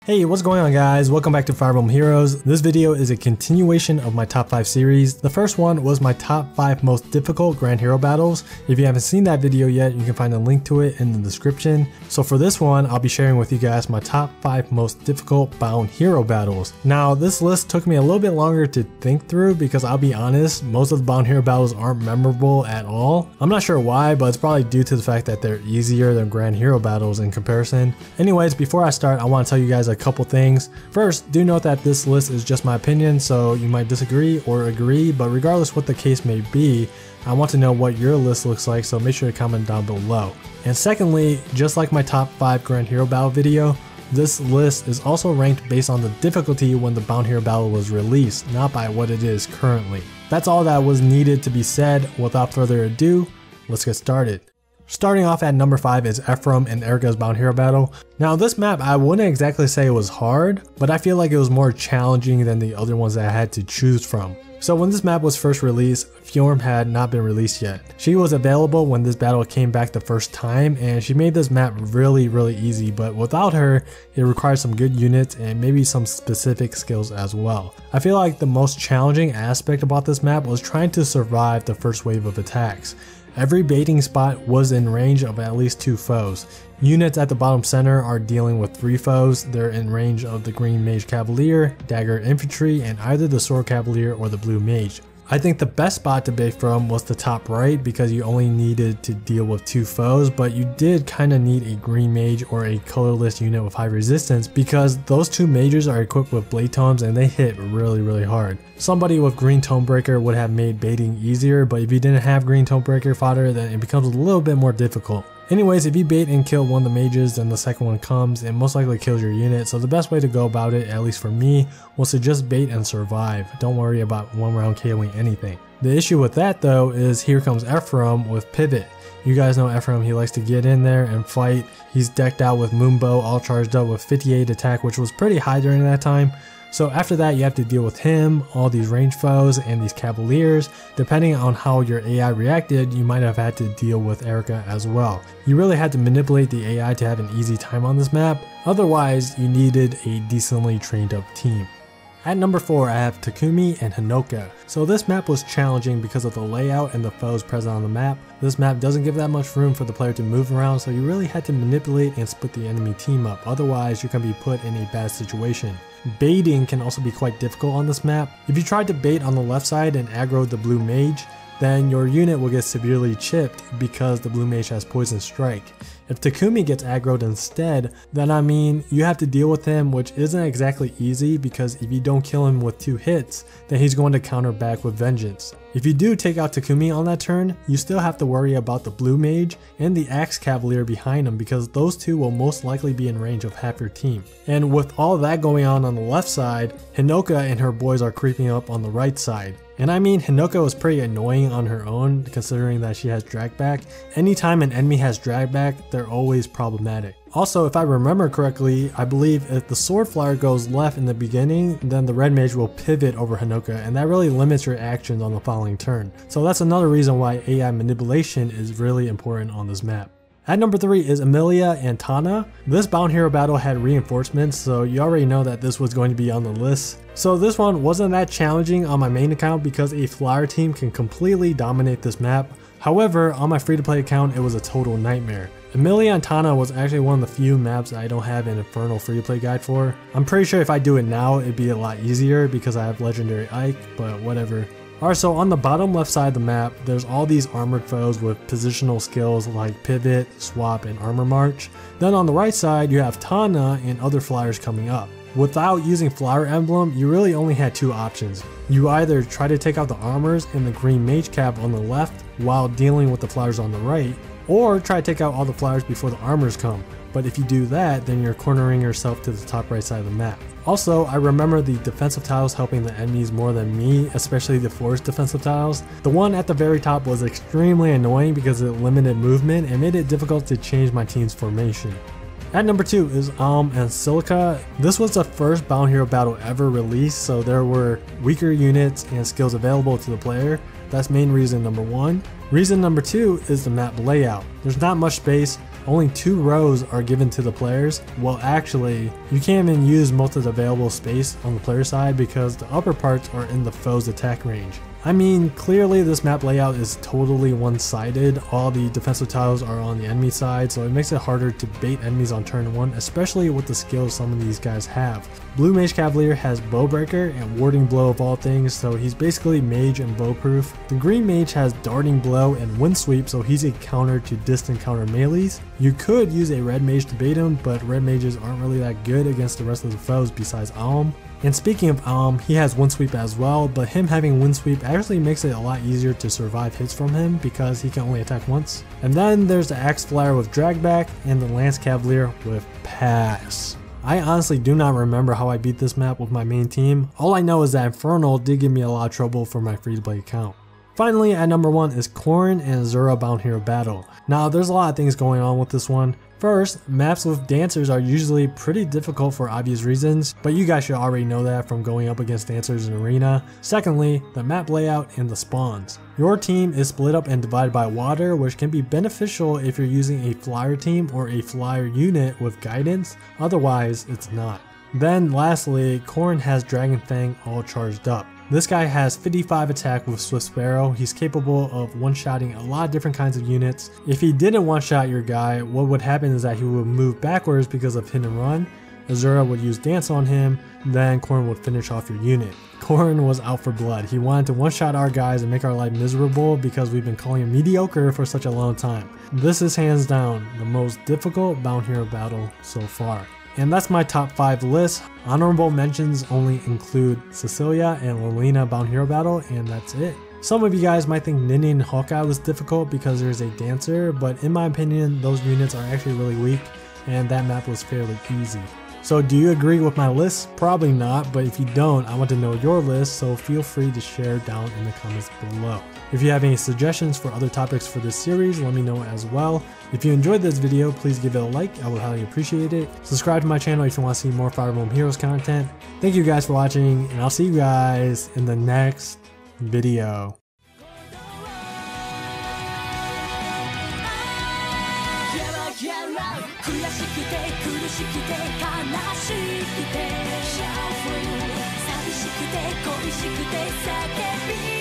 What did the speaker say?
Hey, what's going on guys? Welcome back to Fire Emblem Heroes. This video is a continuation of my top 5 series. The first one was my top 5 most difficult Grand Hero battles. If you haven't seen that video yet, you can find a link to it in the description. So for this one, I'll be sharing with you guys my top 5 most difficult bound hero battles. Now this list took me a little bit longer to think through because I'll be honest, most of the bound hero battles aren't memorable at all. I'm not sure why, but it's probably due to the fact that they're easier than Grand Hero battles in comparison. Anyways, before I start, I want to tell you guys a couple things. First, do note that this list is just my opinion, so you might disagree or agree, but regardless what the case may be, I want to know what your list looks like, so make sure to comment down below. And secondly, just like my top 5 Grand Hero battle video, this list is also ranked based on the difficulty when the bound hero battle was released, not by what it is currently. That's all that was needed to be said. Without further ado, let's get started. Starting off at number 5 is Ephraim and Erika's bound hero battle. Now this map, I wouldn't exactly say it was hard, but I feel like it was more challenging than the other ones that I had to choose from. So when this map was first released, Ephraim had not been released yet. She was available when this battle came back the first time, and she made this map really easy, but without her, it required some good units and maybe some specific skills as well. I feel like the most challenging aspect about this map was trying to survive the first wave of attacks. Every baiting spot was in range of at least 2 foes. Units at the bottom center are dealing with 3 foes. They're in range of the green mage cavalier, dagger infantry, and either the sword cavalier or the blue mage. I think the best spot to bait from was the top right because you only needed to deal with 2 foes, but you did kind of need a green mage or a colorless unit with high resistance because those 2 mages are equipped with blade tomes and they hit really hard. Somebody with green tome breaker would have made baiting easier, but if you didn't have green tome breaker fodder, then it becomes a little bit more difficult. Anyways, if you bait and kill one of the mages, then the second one comes and most likely kills your unit, so the best way to go about it, at least for me, was to just bait and survive. Don't worry about 1 round KOing anything. The issue with that though is here comes Ephraim with pivot. You guys know Ephraim, he likes to get in there and fight. He's decked out with Moonbow, all charged up with 58 attack, which was pretty high during that time. So after that, you have to deal with him, all these range foes, and these cavaliers. Depending on how your AI reacted, you might have had to deal with Erika as well. You really had to manipulate the AI to have an easy time on this map. Otherwise, you needed a decently trained up team. At number 4, I have Takumi and Honoka. So this map was challenging because of the layout and the foes present on the map. This map doesn't give that much room for the player to move around, so you really had to manipulate and split the enemy team up. Otherwise, you can be put in a bad situation. Baiting can also be quite difficult on this map. If you tried to bait on the left side and aggro the blue mage, then your unit will get severely chipped because the blue mage has poison strike. If Takumi gets aggroed instead, then I mean, you have to deal with him, which isn't exactly easy because if you don't kill him with 2 hits, then he's going to counter back with vengeance. If you do take out Takumi on that turn, you still have to worry about the blue mage and the axe cavalier behind him because those 2 will most likely be in range of half your team. And with all that going on the left side, Honoka and her boys are creeping up on the right side. And I mean, Honoka was pretty annoying on her own considering that she has drag back. Anytime an enemy has drag back, they're always problematic. Also, if I remember correctly, I believe if the sword flyer goes left in the beginning, then the red mage will pivot over Honoka, and that really limits your actions on the following turn. So that's another reason why AI manipulation is really important on this map. At number 3 is Amelia and Tana. This bound hero battle had reinforcements, so you already know that this was going to be on the list. So this one wasn't that challenging on my main account because a flyer team can completely dominate this map. However, on my free-to-play account, it was a total nightmare. Amelia and Tana was actually one of the few maps I don't have an Infernal free-to-play guide for. I'm pretty sure if I do it now, it'd be a lot easier because I have Legendary Ike, but whatever. Alright, so on the bottom left side of the map, there's all these armored foes with positional skills like pivot, swap, and armor march. Then on the right side, you have Tana and other flyers coming up. Without using Fire Emblem, you really only had 2 options. You either try to take out the armors and the green mage cav on the left while dealing with the flyers on the right, or try to take out all the flyers before the armors come. But if you do that, then you're cornering yourself to the top right side of the map. Also, I remember the defensive tiles helping the enemies more than me, especially the forest defensive tiles. The one at the very top was extremely annoying because it limited movement and made it difficult to change my team's formation. At number 2 is and Silica. This was the first bound hero battle ever released, so there were weaker units and skills available to the player. That's main reason number 1. Reason number 2 is the map layout. There's not much space. only 2 rows are given to the players. Well, actually, you can't even use most of the available space on the player side because the upper parts are in the foe's attack range. I mean, clearly this map layout is totally one-sided. All the defensive tiles are on the enemy side, so it makes it harder to bait enemies on turn 1, especially with the skills some of these guys have. Blue Mage Cavalier has Bowbreaker and Warding Blow of all things, so he's basically mage and bow proof. The Green Mage has Darting Blow and Wind Sweep, so he's a counter to distant counter melees. You could use a Red Mage to bait him, but Red Mages aren't really that good against the rest of the foes besides Alm. And speaking of Alm, he has Wind Sweep as well, but him having Wind Sweep actually makes it a lot easier to survive hits from him because he can only attack once. And then there's the Axe Flyer with Dragback and the Lance Cavalier with Pass. I honestly do not remember how I beat this map with my main team. All I know is that Infernal did give me a lot of trouble for my free-to-play account. Finally, at number 1 is Corrin and Azura Bound Hero Battle. Now, there's a lot of things going on with this one. First, maps with dancers are usually pretty difficult for obvious reasons, but you guys should already know that from going up against dancers in Arena. Secondly, the map layout and the spawns. Your team is split up and divided by water, which can be beneficial if you're using a flyer team or a flyer unit with guidance, otherwise it's not. Then lastly, Corrin has Dragon Fang all charged up. This guy has 55 attack with Swift Sparrow. He's capable of one-shotting a lot of different kinds of units. If he didn't one-shot your guy, what would happen is that he would move backwards because of hit and run. Azura would use Dance on him, then Corrin would finish off your unit. Corrin was out for blood. He wanted to one-shot our guys and make our life miserable because we've been calling him mediocre for such a long time. This is hands down the most difficult Bound Hero battle so far. And that's my top 5 list. Honorable mentions only include Cecilia and Lilina Bound Hero Battle, and that's it. Some of you guys might think Nini and Hawkeye was difficult because there's a dancer, but in my opinion, those units are actually really weak, and that map was fairly easy. So do you agree with my list? Probably not, but if you don't, I want to know your list, so feel free to share down in the comments below. If you have any suggestions for other topics for this series, let me know as well. If you enjoyed this video, please give it a like, I would highly appreciate it. Subscribe to my channel if you want to see more Fire Emblem Heroes content. Thank you guys for watching, and I'll see you guys in the next video. Shout for you, 寂しくて恋しくて叫び